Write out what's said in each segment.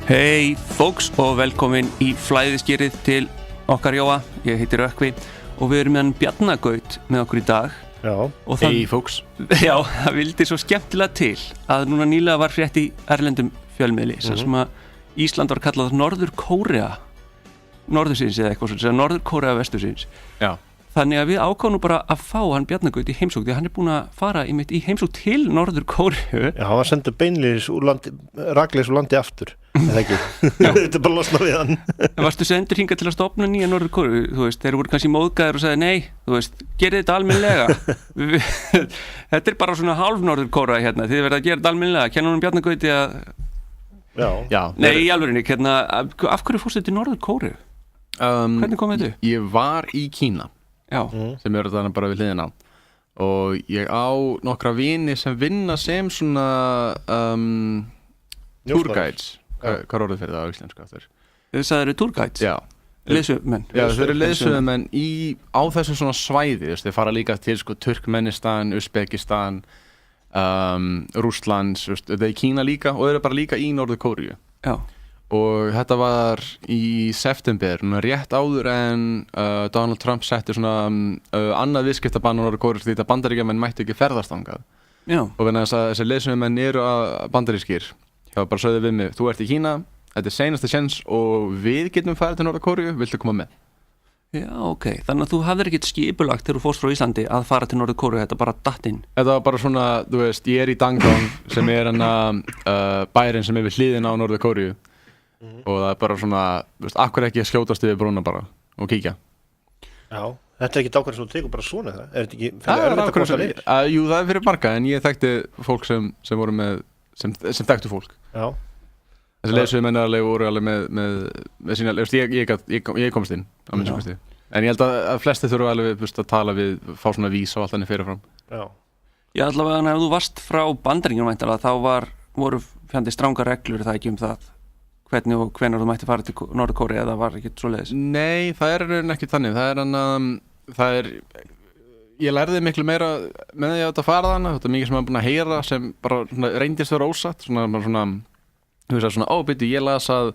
Hey folks og velkomin í flæðiskýrið til okkar Jóa. Ég heiti Rökkvi og við erum með hann Bjarnagaut með okkur í dag. Já, hey folks. Já, það vildi svo skemmtilega til að núna nýlega var frétt í erlendum fjölmiðli sem að Ísland var kallað Norður-Kórea norðursins eða eitthvað svona, Norður-Kórea vestursins. Já. Þannig að við ákváðum bara að fá hann Bjarnagaut í heimsókn því að hann búinn að fara í heimsókn til Norður-Kóreu. Já, hann var sendur beinleiðis úr landi, rakleiðis úr landi aftur, eða ekki? Þetta bara losna við hann. En varstu sendur hingað til að stofna nýja Norður-Kóreu? Þú veist, þeir voru kannski móðgæðir og sagði nei, þú veist, gerið þetta almennilega. Þetta bara svona hálf Norður-Kórea hérna, þið verða að gera þetta almennilega. Kenna honum Bjarnagauti að... Já. Nei, í alvörinni, hérna, af hverju fórstu til Norður-Kóreu? Hvernig kom þetta? Ég var í Kína. Já. Sem eru þarna bara við hliðina og ég á nokkra vini sem vinna sem svona tourguides. Hvað er orðið fyrir það á íslensku aftur? Þið sagðir tourguides? Já. Leiðsögumenn? Já, þeir eru leiðsögumenn á þessu svona svæði, þeir fara líka til sko Turkmenistan, Uzbekistan, Rússland, þeir í Kína líka og þeir eru bara líka í Norður-Kóreu. Já. Og þetta var í september, rétt áður en Donald Trump setti svona annað viðskiptabann á Norður-Kóreu því að Bandaríkjamenn mættu ekki ferðast þangað. Já. Og vegna þess að þessi leiðsögumenn eru bandarískir. Það bara sögðu við mig, þú ert í Kína, þetta er seinasta séns og við getum farið til Norður-Kóreu, viltu koma með? Já, ok. Þannig að þú hafðir ekkert skipulagt þegar þú fórst frá Íslandi að fara til Norður-Kóreu, þetta bara datt inn. Þetta var bara svona, þú veist, ég er í Dangong sem er bærinn sem er við hliðina á Norður-Kóreu. Og það er bara svona, þú veist, akkur ekki að skjótast yfir brúna bara og kíkja. Já, þetta er ekki ákveðin sem þú tekur bara svona það, er þetta ekki fyrir erfitt að komast að leir? Jú, það er fyrir marga, en ég þekkti fólk sem voru með, sem þekktu fólk. Já. Þessi leiðsögumenn voru alveg með sína, ég komst inn á minnstu kosti. En ég held að flesti þurfa alveg, þú veist, að tala við, fá svona vísa og allt þannig fyrirfram. Já. Já, allavega, ef þú varst frá Bandaríkjunum væntanlega, þá voru fjandi strangar reglur það ekki það hvernig og hvenær þú mætti fara til Norður-Kóreu eða var ekki svoleiðis? Nei, það er ekki þannig. Ég lærði miklu meira með því að þetta fara þarna. Þetta er mikið sem maður búin að heyra sem bara reyndist vera ósatt. Þú veist svona, byrju, ég las að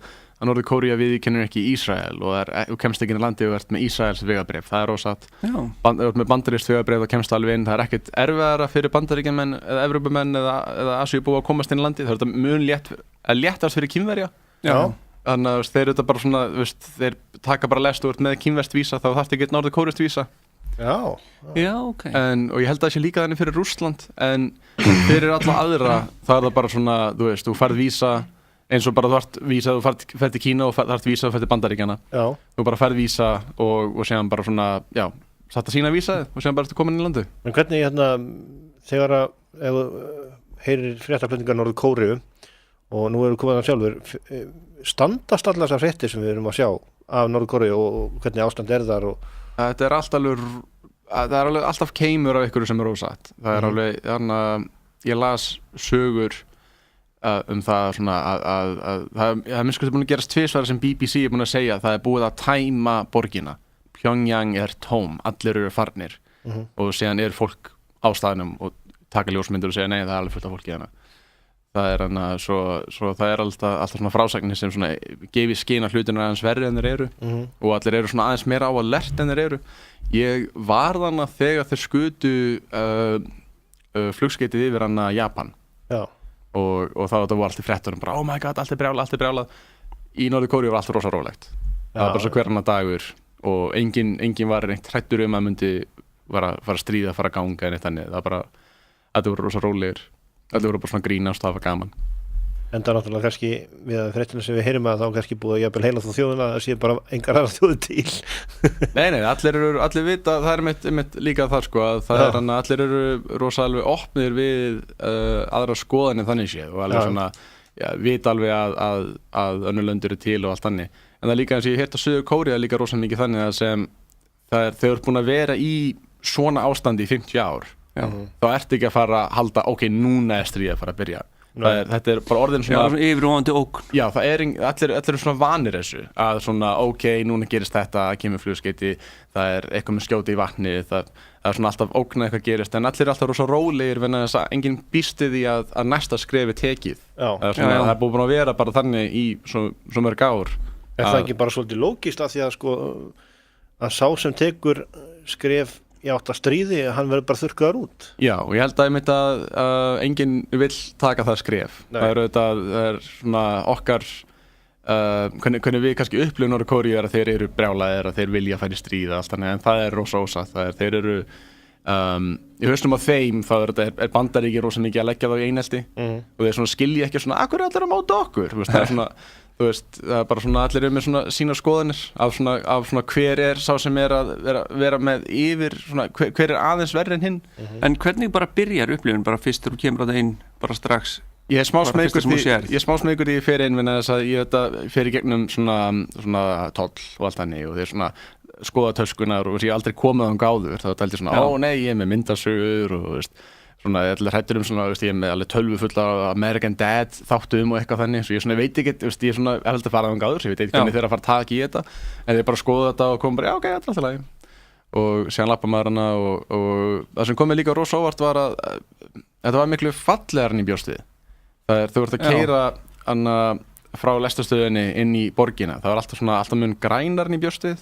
Norður-Kórea viðurkennir ekki Ísrael og þú kemst ekki inn í landi og ert með Ísraels vegabréf. Það er ósatt. Með bandarískt vegabréf þá kemst alveg inn. Það er ekkert erfiðara fyrir Bandaríkjamenn eða Evrópumenn eða Asíubúa að komast inn í landi. Það er mun léttast fyrir Kínverja. Já. Þannig að þeir eru bara svona, þeir taka bara lest og ert með kínverskt vísa þá þarftu ekki Norður-Kóreust vísa. Já, ok. Og ég held að það sé líka þannig fyrir Rússland en fyrir alla aðra það er það bara svona, þú veist, þú færð vísa eins og bara þú ert vísa, þú ferð til Kína og þarft vísa og ferð til Bandaríkjanna. Já. Þú bara ferð vísa og séðan bara svona, já, satt að sína vísaði og séðan bara ertu komin í landi. En hvernig þegar ef heyrir fréttaflutningar Norður-Kóreu og nú erum við komið að sjálfur, standast allar þessar fréttir sem við erum að sjá af Norður-Kóreu og hvernig ástand er þar og... Það er alveg alltaf keimur af ykkur sem er ósatt. Það er alveg, þannig að ég las sögur það svona það er minnst búin að gerast tvisvar sem BBC er búin að segja að það er búið að tæma borgina. Pyongyang er tóm, allir eru farnir og síðan er fólk á staðnum og taka ljósmyndir og segja nei, það er alveg fullt af fólki hérna. Það er svo það er alltaf svona frásagnir sem svona gefi skyn að hlutina aðeins verri en þeir eru og allir eru svona aðeins meira á að lert en þeir eru. Ég var þannig þegar þeir skutu flugskeitið yfir Japan. Já. Og það var allt í fréttunum bara oh my god, allt er brjálað. Í Norður-Kóreu var allt rosa rólegt. Það var bara svo hver annar dagur og engin var neitt hræddur að myndi fara að stríða, fara að ganga en eitt þannig. Það bara, þetta voru rosa rólegir. Þetta voru bara svona grínast og það var gaman. En það náttúrulega kannski við fréttina sem við heyrum að þá kannski búið að jafnvel heila þú þjóðina að sé bara engar aðra þjóðu til. Nei, allir vita, það er mitt líka það sko að það er allir eru rosa alveg opnir við aðra skoðanir þannig sé og alveg svona, vita alveg að önnur lönd eru til og allt þannig. En það er líka eins og ég heyrt á Suður-Kórea líka rosa mikið þannig að sem þeir eru búin að vera í svona ástandi í 50 ár. Þá ertu ekki að fara að halda, ok, núna er stríð að fara að byrja. Þetta er bara orðin svona yfirvofandi ógn. Já, það allir eru svona vanir þessu að svona, ok, núna gerist þetta, kemur flugskeyti, það er eitthvað með skjóti í vatni, það er svona alltaf ógn að eitthvað gerist, en allir eru alltaf rosa rólegir vegna þess að enginn býst við því að næsta skrefi tekið. Það er búin að vera bara þannig í svo mörg ár. Er það ekki bara svolítið lógist að því að sko að sá sem tekur skref í átt að stríði, hann verður bara þurrkaður út? Já, og ég held að ég myndi að enginn vill taka það skref. Það er svona okkar hvernig við kannski upplifum Norður-Kóreu er að þeir eru brjálaðir, að þeir vilja fara í stríð allt þannig, en það er rosa ósatt. Þeir eru í hausnum á þeim þá er Bandaríki rosa mikið að leggja þá í einelti og þeir svona skilja ekki svona, akkur er allir að móta okkur? Það er svona það er bara svona allir með svona sína skoðanir af svona hver er sá sem er að vera með yfir svona, hver er aðeins verri en hinn. En hvernig bara byrjar upplifun bara fyrst þegar þú kemur á það inn bara strax? Ég er smá smegur því ég fer inn vegna þess að ég fer í gegnum svona toll og allt þannig og þeir svona skoða töskunar og ég aldrei komið á gáður þá er þetta svona, ó nei, ég er með myndasögur og veist svona, ég ætla hrættur svona, veist, ég er með alveg 12 fulla American Dad þáttum og eitthvað þannig, svo ég svona veit ekki, veist, ég svona held að fara á gáður, svo ég veit ekki hvernig þeir að fara að taka í þetta, en ég bara skoða þetta og kom bara, já, ok, þetta er alltaf lagi. Og síðan lappa maður hana og það sem kom mér líka rosa óvart var að þetta var miklu fallegar en í bjóst við. Það þú ert að keyra hana frá lestarstöðinni inn í borgina, það var alltaf mun grænar en í bjóst við.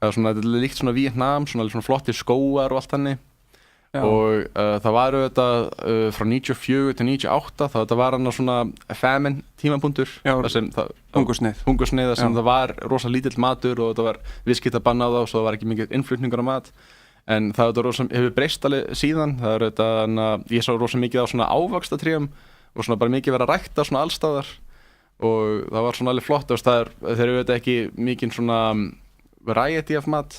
Það var svona, þetta er líkt svona Víetnam, svona flottir skógar og allt þannig. Já. Og það var auðvitað frá 94 til 98 þá þetta var hann svona famine tímapunktur hungursneið sem það var rosa lítill matur og þetta var viðskiptabann á það og svo var ekki mikið innflutningur á mat en það hefur breyst alveg síðan það er auðvitað, ég sá rosa mikið á svona ávaxtatrém og svona bara mikið verið að rækta svona allstaðar og það var svona alveg flott þeir eru auðvitað ekki mikið svona variety af mat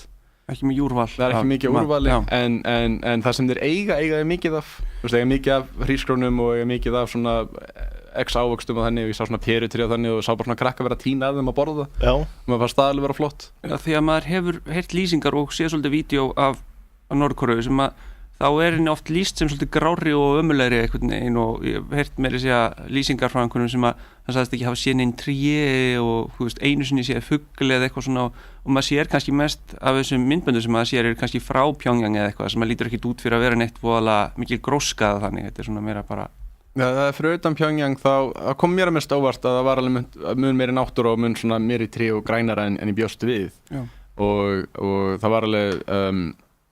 ekki mikið úrval. Það er ekki mikið úrvali en það sem þeir eiga mikið af mikið af hrísgrónum og eiga mikið af svona x ávöxtum og þannig og ég sá svona perutri og þannig og sá bara svona krakka vera að tína að þeim að borða það og maður fannst staðalega vera flott. Já, því að maður hefur heyrt lýsingar og séð svolítið vídeo af Norður-Kóreu sem að þá er henni oft lýst sem svolítið grári og ömulegri einhvern veginn og ég hef heyrt meira að segja lýsingar frá einhvernum sem að hann sagðist ekki hafa séð neinn tré og þú veist einu sinni séð fugl eða eitthvað svona og maður sér kannski mest af þessum myndböndum sem maður sér er kannski frá Pjongjang eða eitthvað sem maður lítur ekkit út fyrir að vera neitt voðalega mikil gróskað þannig, þetta er svona meira bara. Já, það er fyrir utan Pjongjang þá kom mér að mest óvart að það var alveg mun meiri náttúra og mun svona meiri tré og grænara en ég bjóst við og það var alveg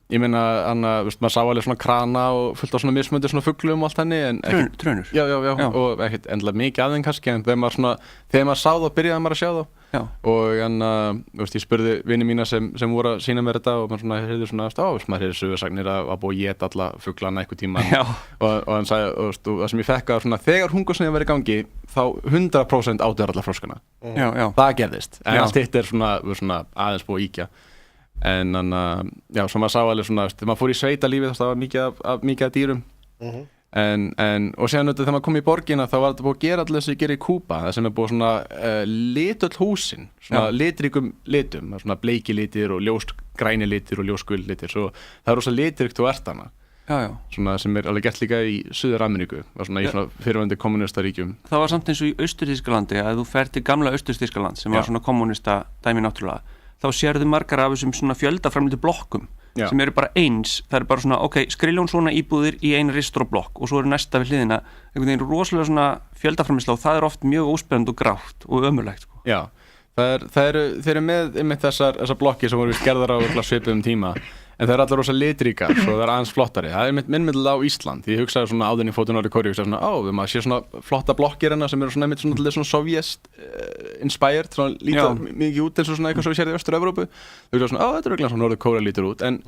ég meina, maður sá alveg svona krana og fullt á svona mismöndir svona fuglum og allt henni Trönur? Já, og ekkert endilega mikið af þeim kannski en þegar maður sá þá byrjaði maður að sjá þá og ég spurði vini mína sem voru að sýna mér þetta og maður heyrði svona maður heyrði sögursagnir að búið að éta alla fuglana eitthvað tíma og hann sagði, og það sem ég fekk að svona, þegar hungursneyðin var í gangi þá 100% áttu alla froskana það gerðist, en allt hitt er svona aðeins búið að íkja en svo maður sá alveg svona þegar maður fór í sveitalífið það var mikið af dýrum og síðan þegar maður kom í borgina þá var þetta búið að gera allir sem ég gerir í Kúba það sem er búið svona litöll húsin svona litríkum litum svona bleiki litir og ljóst græni litir og ljósgul litir svo það er rosa litríkt og ertana svona sem er alveg gett líka í Suður-Ameríku svona í svona fyrirvændi kommunistaríkjum. Það var samt eins og í Austur-Þýskalandi að þú fer til gamla Austur-Þýskaland sem var svona kommunista dæmi náttúrulega þá sérðu margar af þessum svona fjöldaframleitu blokkum sem eru bara eins, það eru bara svona skriljón svona íbúðir í einu ristroblokk og svo eru næsta við hliðina einhvern veginn rosalega svona fjöldaframleysla og það er oft mjög óspennandi og grátt og ömurlegt sko. Já, þeir eru með þessar blokkir sem voru gerðar á svipuðum tíma en það er allar rosa litríkar svo það er aðeins flottari, það er minnmiddel á Ísland því ég hugsaði svona áðurinn í fótun Norður-Kóreu svona, við maður sé svona flotta blokkir hérna sem eru svona einmitt svona sovjest inspired, svona líta mikið út eins og svona eitthvað svo við sérði í Östur-Evrópu þú hugsaði svona, þetta er auðvitað svona Norður-Kóreu lítur út en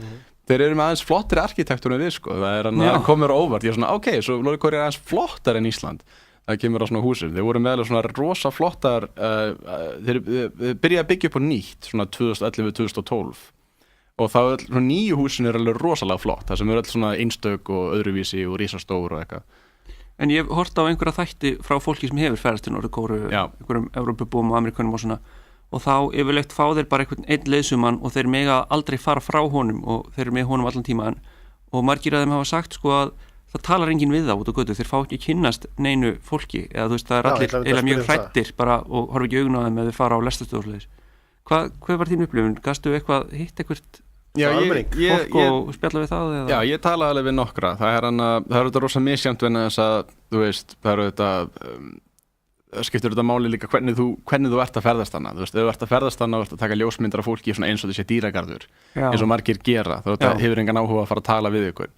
þeir eru með aðeins flottari arkitektur en við sko, það er komur óvart ég er svona, ok, svo Norður-Kóreu er aðeins flottar en Ísland það kemur á svona húsum, þeir voru meðal svona rosa flottar þeir byrjaði að byggja upp á nýtt svona 2011-2012 og þá er svona nýju húsin er alveg rosalega flott það sem eru öll svona einstök og öðruvísi og risastór og eitthvað. En ég hef hort á einhverja þætti frá fólki sem hefur ferðast til Norður-Kóreu, einhverjum Evrópubúum og Amerikunum og svona og þá yfirleitt fá þeir bara einn leiðsumann og þeir mega aldrei fara frá honum og þeir eru með honum allan tíman og margir af þeim hafa sagt sko að það talar enginn við það út á götu, þeir fá ekki að kynnast neinu fólki, eða þú veist, það er Já, allir ég ætla að eiginlega mjög spyrja það. hræddir bara og horfa ekki í augun á þeim ef þeir fara á lestastöðsleis. Hvað var þín upplifun? Gastu eitthvað hitt eitthvað fólk og spjalla við það? Eða? Já, ég talaði alveg við nokkra. Það er þetta rosa misjæmt vegna þess að, þú veist, það eru þetta skiptir þetta máli líka hvernig þú ert að ferðast hana. Þú veist, ef þú ert að ferðast hana og ert að taka ljósmyndar af fólki svona eins og þessi dýragarður, eins og margir gera, þá hefur engan áhuga að fara að tala við ykkur.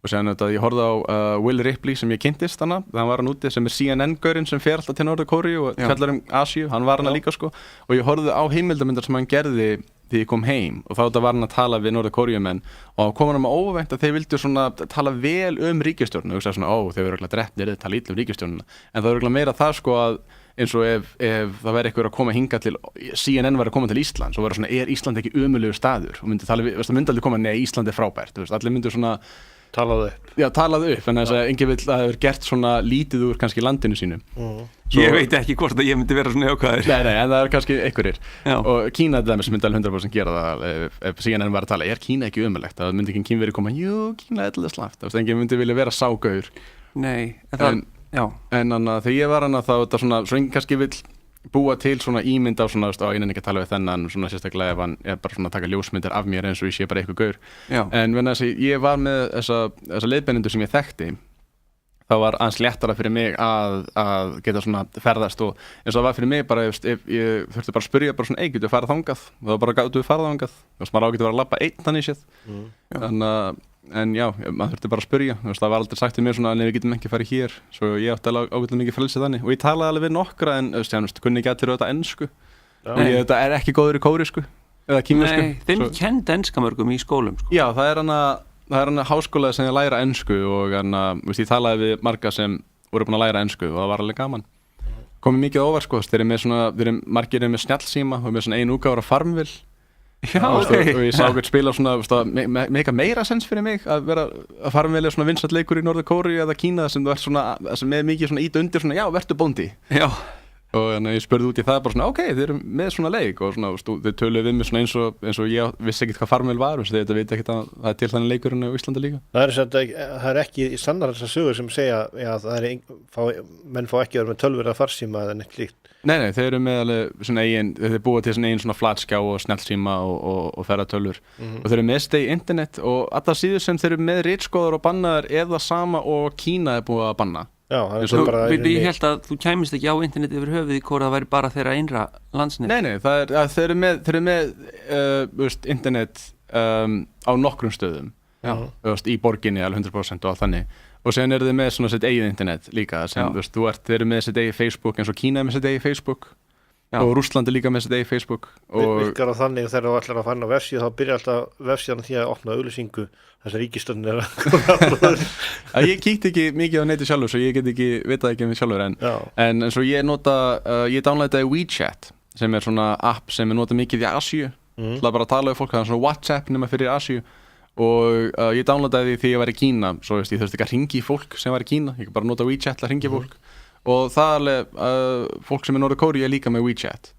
Og séðan þetta, ég horfði á Will Ripley sem ég kynntist hana, hann var hann úti sem er CNN-gaurinn sem fer alltaf til Norður-Kóríu og fjallar Asíu, hann var hana líka sko, og ég horfði á heimildamyndar sem hann gerði þegar ég kom heim og þá var hann að tala við Norður-Kóríumenn og kom hann óvænt að þeir vildu svona tala vel ríkisstjórnina og hugsa svona, þeir eru örugglega drepnir, þeir tala illa ríkisstjórnina, en það er örugglega meira það sko að eins og ef það væri einhver að koma hingað til CNN væri að koma til Íslands og væri svona, er Ísland ekki ömurlegur staður og myndi aldrei koma, nei, Ísland er frábært, þú veist, allir myndu svona talaðu upp. Já, talaðu upp, en þess að enginn vill að það hefur gert svona lítið úr kannski landinu sínu. Ég veit ekki hvort að ég myndi vera svona jákvæður. Nei, en það er kannski einhverjir. Og Kína til dæmis myndi alveg 100% gera það ef CNN var að tala, er Kína ekki ömurlegt? Það myndi ekki Kínverið koma, jú, Kína er alltaf slæmt. Það enginn myndi vilja vera ságaur. Nei, en þegar ég var hana þá þetta svona, svo enginn kannski vill búa til svona ímynd á svona, ég nenni ekki að tala við þennan svona sérstaklega ef hann er bara svona að taka ljósmyndir af mér eins og ég sé bara eitthvað gaur. En venna þess að ég var með þessa leiðbeinendur sem ég þekkti, þá var aðeins léttara fyrir mig að geta svona ferðast og eins og það var fyrir mig bara ef ég þurfti bara að spyrja bara svona, getur við farið þangað? Og það var bara, getur við farið þangað? Þú veist, maður ágæti að vera að labba einn þannig séð. En já, maður þurfti bara að spyrja, það var aldrei sagt til mér svona að við getum ekki farið hér, svo ég átti alveg ágætlega mikið frelsið þannig og ég talaði alveg við nokkra en kunni ekki allir þetta ensku og þetta er ekki góður í kórisku eða kínversku. Nei, þeim kenndi enska mörgum í skólum sko. Já, það er hana háskóla sem ég læra ensku og ég talaði við marga sem voru búin að læra ensku og það var alveg gaman. Komið mikið óvart sko, margir með snjallsíma og með svona ein útgáfur af Farmville. Já, og ég sá okkur spila svona meira sens fyrir mig að vera að fara með svona vinsæll leikur í Norður-Kóríu eða Kína sem þú ert svona, sem er mikið svona ít undir svona, já, vertu bóndi. Já. Og ég spurði út í það bara svona, þeir eru með svona leik og svona, þau töluðu við mig svona eins og ég vissi ekkert hvað Farmville var, þetta veit ekkert að það er til þannig leikurinn á Íslandi líka. Það er ekki sannar þessar sögur sem segja, já, menn fá ekki að vera með tölvur að farsíma eða neitt líkt. Nei, þeir eru með alveg svona þeir búa til svona eigin svona flatskjá og snjallsíma og ferðatölvur og þeir eru með steg internet og alltaf síður sem þeir eru með ritskoðar og bannaðar er það sama og Kína er búið að banna. Já, ég held að þú kæmist ekki á internet yfir höfuð í hvort það væri bara þeirra einra landsnet. Nei, þeir eru með internet á nokkrum stöðum í borginni alveg 100% og allt þannig. Og sen eru þið með svona sitt eigið internet líka sem þeir eru með sitt eigið Facebook eins og Kína er með sitt eigið Facebook og Rússland er líka með sitt eigið Facebook virkar á þannig þegar þú ætlar að fann á vefsíðu þá byrja alltaf vefsíðan því að opna auglýsingu þess að ríkisstjórnin er að ég kíkti ekki mikið á neti sjálfur svo ég get ekki vitað ekki um því sjálfur en eins og ég downloadaði WeChat sem er svona app sem er notað mikið í Asíu til að bara tala við fólk, það er svona WhatsApp nema fyrir Asíu og ég downloadaði því þegar ég var í Kína svo ég þurfti ekki að hringi í fólk sem var í Kína ég bara nota WeChat til að hringi fólk og það alveg fólk sem er Norður-Kóríu er líka með WeChat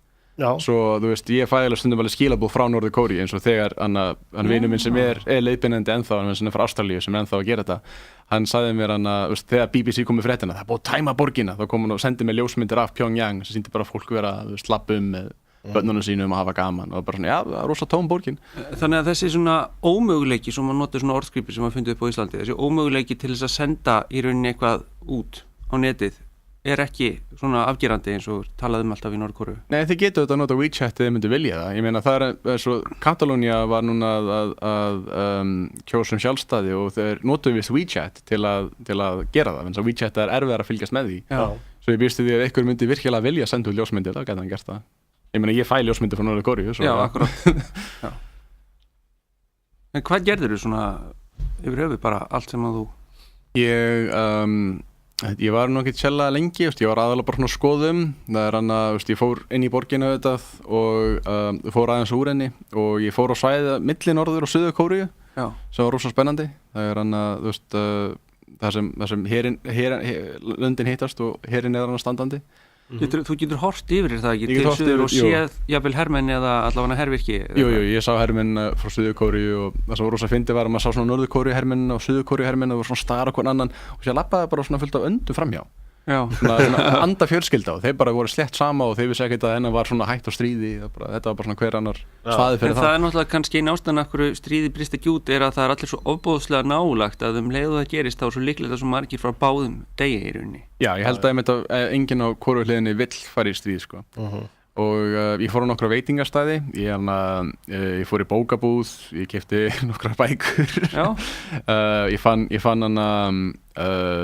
svo þú veist ég fæ alveg stundum alveg skilabúð frá Norður-Kóríu eins og þegar hann vinur minn sem er leiðbeinandi ennþá hann sem er frá Ástralíu sem er ennþá að gera þetta hann sagði mér þegar BBC kom með fréttina það er búið að tæma borgina þá kom hann og sendi mér ljósmyndir af Pyongyang sem sýndi bara fólk vera slappa með börnunum sínum að hafa gaman og bara svona, já, það er rosa tóm borgin. Þannig að þessi svona ómöguleiki sem maður notar svona orðskripi sem maður fundið upp á Íslandi, þessi ómöguleiki til þess að senda í rauninni eitthvað út á netið er ekki svona afgerandi eins og talaðum alltaf í Norður-Kóríu. Nei, þið getur þetta að nota WeChat eða þið myndu vilja það. Ég meina það er svo, Katalónia var núna að kjósa sjálfstæði og þeir notuðu vist WeChat til að gera það, en svo WeChat er erfiðar að fylgjast með því. Já. Svo ég býstu því að einhver myndi virkilega vilja senda út ljósmyndir, þá gæti hann gert það. Ég meina ég fæ ljósmyndir frá Norður-Kóríu. Já, akkurat. Já. En hvað gerðir þú svona yfir höfuð bara allt sem að þú? Ég var nú ekki tjella lengi, ég var aðalega bara svona skoðum, það er hann að ég fór inn í borginu auðvitað og fór aðeins úr henni og ég fór á svæðið milli Norður- og Suður-Kóríu sem var rosa spennandi, það er hann að það sem löndin hittast og herinn er hann standandi Þú getur hort yfir það ekki Ég get til horft suður yfir, og séð jafnvel hermenn eða allavega hervirki Jú, ég sá hermenn frá Suður-Kóríu og það sem var rosa fyndið var að maður sá svona Norður-Kóríu hermenn og Suður-Kóríu hermenn og voru svona stara hvern annan og sér labbaði bara svona fullt af öndum framhjá svona anda fjölskylda og þeir bara voru slett sama og þeir vissi ekkert að hennar var svona hægt á stríði þetta var bara svona hver annar svaði fyrir En það er náttúrulega kannski einn ástæðan af hverju stríði brýst ekki út er að það er allir svo ofboðslega nálagt að leiðu það gerist þá er svo líklegt að svo margir frá báðum degi í rauninni Já, ég held að enginn á hvoru hliðinni vill fara í stríð sko. Og ég fór á nokkra veitingastæði ég fór í bókabúð ég keypti nokkra bækur ég fann hana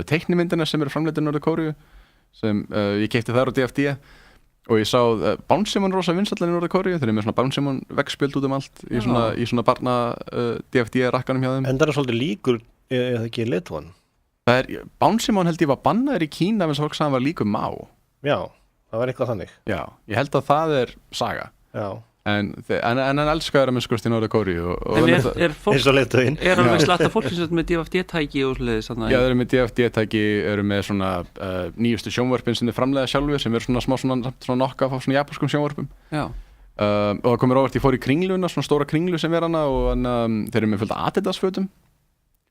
teiknimyndina sem eru framleiddar í Norður-Kóríu sem ég keypti þar á DFD og ég sá Bounce Simon rosa vinsællar í Norður-Kóríu þeir eru með svona Bounce Simon veggspjöld út allt í svona barna DFD rakkanum hjá þeim En það er svolítið líkur eða ekki Litvan Bounce Simon held ég var bannaður í Kína en fólk sagði hann var líkur Má Já, það var eitthvað þannig Já, ég held að það er saga Já En hann elskaður að minnskust í Norður-Kóríu En er fólk eins og leiðtoginn Er alveg slatta fólk sem með DFD-tæki og svoleiðis Já, þeir eru með DFD-tæki eru með svona nýjustu sjónvörpin sem þeir framleiða sjálfur sem eru svona smá svona knock-off af svona japanskum sjónvörpum Já og það komur óvart, ég fór í kringluna svona stóra kringlu sem er hana og þeir eru með fullt Adidas-fötum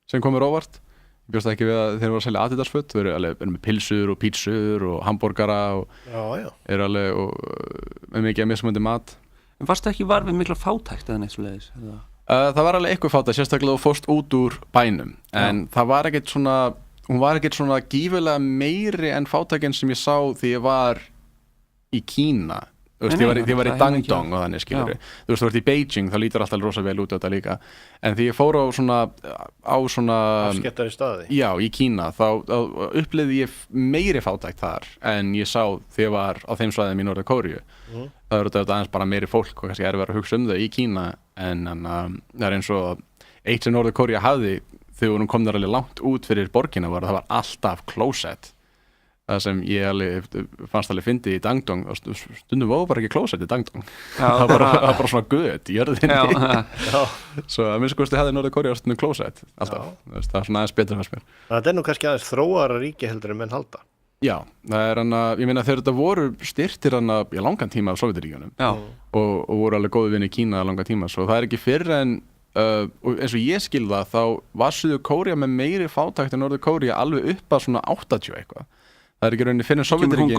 sem komur óvart Ég bjóst ekki við að þeir voru að selja Adidas-föt þeir eru með pilsur og pítsur og hambúrgara og eru alveg með mikið að mismunandi mat En varstu ekki var við mikla fátækt eða neitt svoleiðis? Það var alveg eitthvað fátækt, sérstaklega þú fórst út úr bænum en það var ekkert svona hún var ekkert svona gífurlega meiri en fátækinn sem ég sá því ég var í Kína ég var í Dangdong og þannig skilur þú veist þú ert í Beijing, það lítur alltaf rosa vel út á þetta líka en því ég fór á svona afskettari staði já, í Kína, þá upplifði ég meiri fátækt þar en ég sá því ég var á þeim svæðum í Norður-Kóríu það eru þetta aðeins bara meiri fólk og kannski verið að hugsa þau í Kína en það er eins og eitt sem Norður-Kóríu hafði þegar hún kom þar alveg langt út fyrir borgina það var alltaf klósett það sem ég alveg fannst alveg fyndið í Dangdong og stundum var bara ekki klósett í Dangdong það var bara svona göt í jörðinni svo að minnst hefði Norður-Kóríu stundum klósett alltaf, það er svona aðeins betra fannst mér Það er nú kannski aðeins þróara ríki heldur en menn halda Já, það er ég meina þegar þetta voru styrtir í langan tíma af Sovétríkjunum og voru alveg góðu vinni í Kína í langan tíma svo það er ekki fyrr en og eins og ég skil það þá var Suður-Kórea með meiri fátækt en Norður-Kórea alveg upp að svona 80 eitthvað það er ekki rauninni fyrir Sovétríkin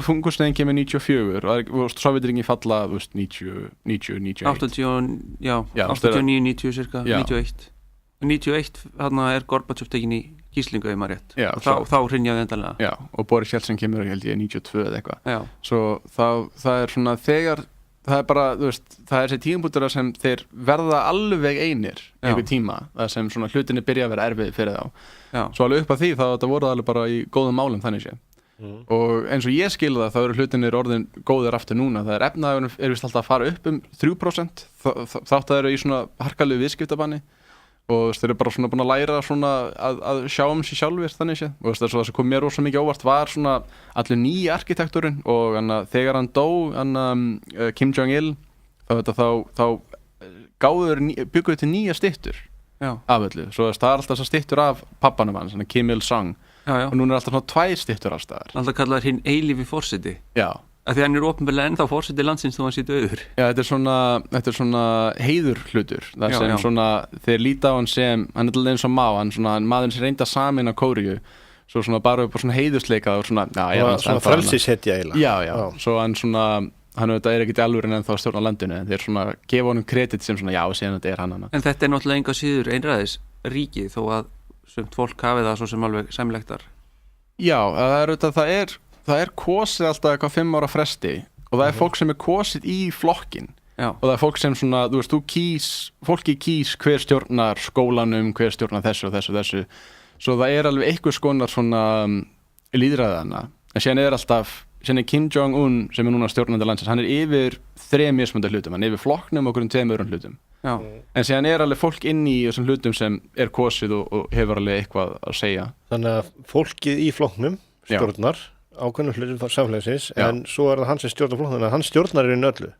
hungursneiðin kemur 94 og Sovétríkin falla 90, 91 89, 90 cirka 91 þarna er Gorbachev tekin í gíslingu ef maður rétt og þá hrynjaði endanlega og Boris Jeltsin kemur held ég 92 eða eitthvað svo það er svona þegar það er bara, það er þessi tímapunktur sem þeir verða alveg einir einhver tíma, það sem svona hlutinni byrja að vera erfið fyrir þá svo alveg upp að því þá þetta voru alveg bara í góðum málum þannig sé og eins og ég skil það þá eru hlutinir orðin góðir aftur núna, það er efnaðurinn vist alltaf að fara upp 3% þátt að það eru í svona harkalegu viðskiptabanni og þeir eru bara svona búin að læra svona að sjá sig sjálfir þannig sé og það sem kom mér rosa mikið óvart var svona allir nýji arkitekturinn og þegar hann dó Kim Jong-il þá bygguðu til nýja styttur af öllu, svo það er alltaf styttur af pappanum hans, Kim Il-sung og núna er alltaf svona 2 styttur allstaðar alltaf kallaður hinn eilífi forseti að því hann er opinberlega ennþá forseti landsins þó hann sé dauður þetta er svona heiður hlutur það sem svona, þeir líta á hann sem hann er alltaf eins og hann svona maðurinn sem reynda samin á Kóríu svo svona bara upp á svona heiðursleika og svona frelsishetja eiginlega svo hann svona hann er ekkert alveg en þá stjórn á landinu en þeir svona gefa honum kredit sem svona síðan þetta er hann En þetta er náttúrulega enga síður einræðis ríki þó að sumt fólk hafi það svo sem alveg sæmilektar það er kosið alltaf eitthvað 5 ára fresti og það er fólk sem er kosið í flokkin og það er fólk sem svona, fólki kýs hver stjórnar skólanum, hver stjórnar þessu og þessu svo það er alveg einhvers konar svona lýðræðana en síðan er Kim Jong-un sem er núna stjórnandi landsins, hann er yfir 3 mismunandi hlutum, hann er yfir flokknum og 2 öðrum hlutum en síðan er alveg fólk inn í þessum hlutum sem er kosið og hefur alveg eitthvað að segja Þannig að fólkið í flokknum stjórnar ákveðnum hlutum samfélagsins en svo er það hann sem stjórnar flokknum en hann stjórnar í öllu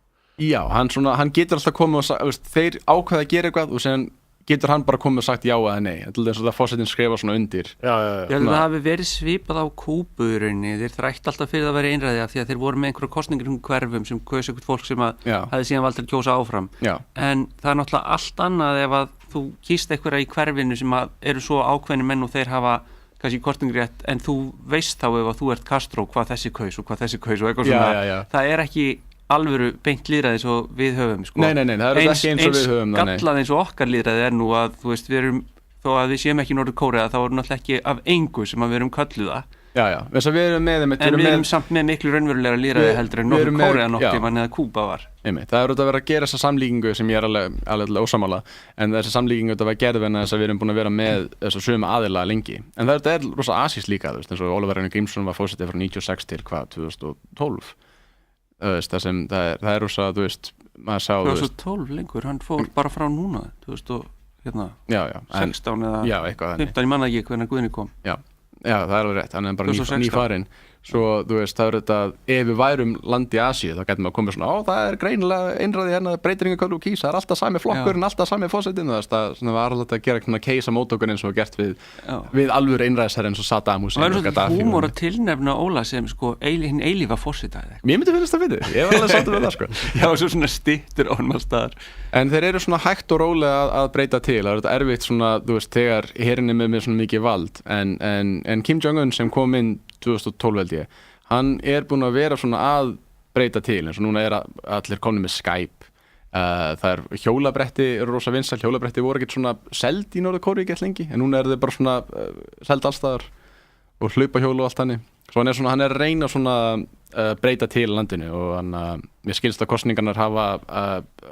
hann getur alltaf komið og þeir ákveða að gera eitthvað og sen getur hann bara komið og sagt já eða nei, til þess að forsetinn skrifa svona undir. Ég held að það hafi verið svipað á Kúbu í rauninni, þeir þrætt alltaf fyrir að vera einræði af því að þeir voru með einhverja kosningar hverfum sem kaus eitthvað fólk sem að hefði síðan vald til að kjósa áfram. En það er náttúrulega allt annað ef að þú kýst einhverja í hverfinu sem að eru svo ákveðni menn og þeir hafa kannski kosningarétt en þú veist þá ef að þú ert Castro hvað þessi kaus og eitthvað svona. Það er ekki alvöru beint lýðræði eins og við höfum sko. Nei, það er ekki eins og við höfum eins gallað eins og okkar lýðræði er nú að þú veist, við erum, þó að við séum ekki í Norður-Kórea þá erum náttúrulega ekki af engu sem að við erum kölluða þess að við erum með en við erum samt með miklu raunverulega lýðræði heldur en Norður-Kórea nokkuð eða Kúba var það er út að vera að gera þessa samlíkingu sem ég er alveg ósammála en þessi samlíkingu út að vera gerð en þess að við erum búin að vera með þessa sömu aðila lengi en það er rosa asískt líka eins og Ólafur Ragnar Grímsson var fórseti frá 96 til 2012 það er rosa, þú veist, maður sá 2012 lengur, hann fór bara frá núna 2016 eða 15 manna ekki hvernig Guðni kom Já, það er alveg rétt, hann er bara nýfarinn svo, þú veist, það er þetta ef við værum land í Asíu, þá getum við að koma svona það er greinilega einræði hérna breytir yngur hvað þú kýs, það er alltaf sami flokkurinn, alltaf sami fórsetinn, það var alltaf að gera keisa mótökur eins og gert við alvöru einræðisherra eins og Saddam Hussein og Gaddafi. Það var húmor að tilnefna Óla sem sko hinn eilífa fórseta Mér myndi finnst það fyrir, ég var alveg sáttur með það sko. Já, svo svona styttur á hann staðar. En þeir eru svona hægt og rólega að breyta til, það er þetta erfitt svona, þú veist, þegar herinn er með svona mikið vald en Kim Jong-un sem kom inn 2012 held ég, hann er búinn að vera svona að breyta til eins og núna er allir komnir með Skype það er hjólabretti, rosa vinsæl hjólabretti voru ekkert svona seld í Norður-Kóru ekki lengi, en núna er þau bara svona seld allstaðar og hlaupahjólu og allt hannig, svo hann er að reyna svona breyta til landinu og mér skilst að kosningarnar hafa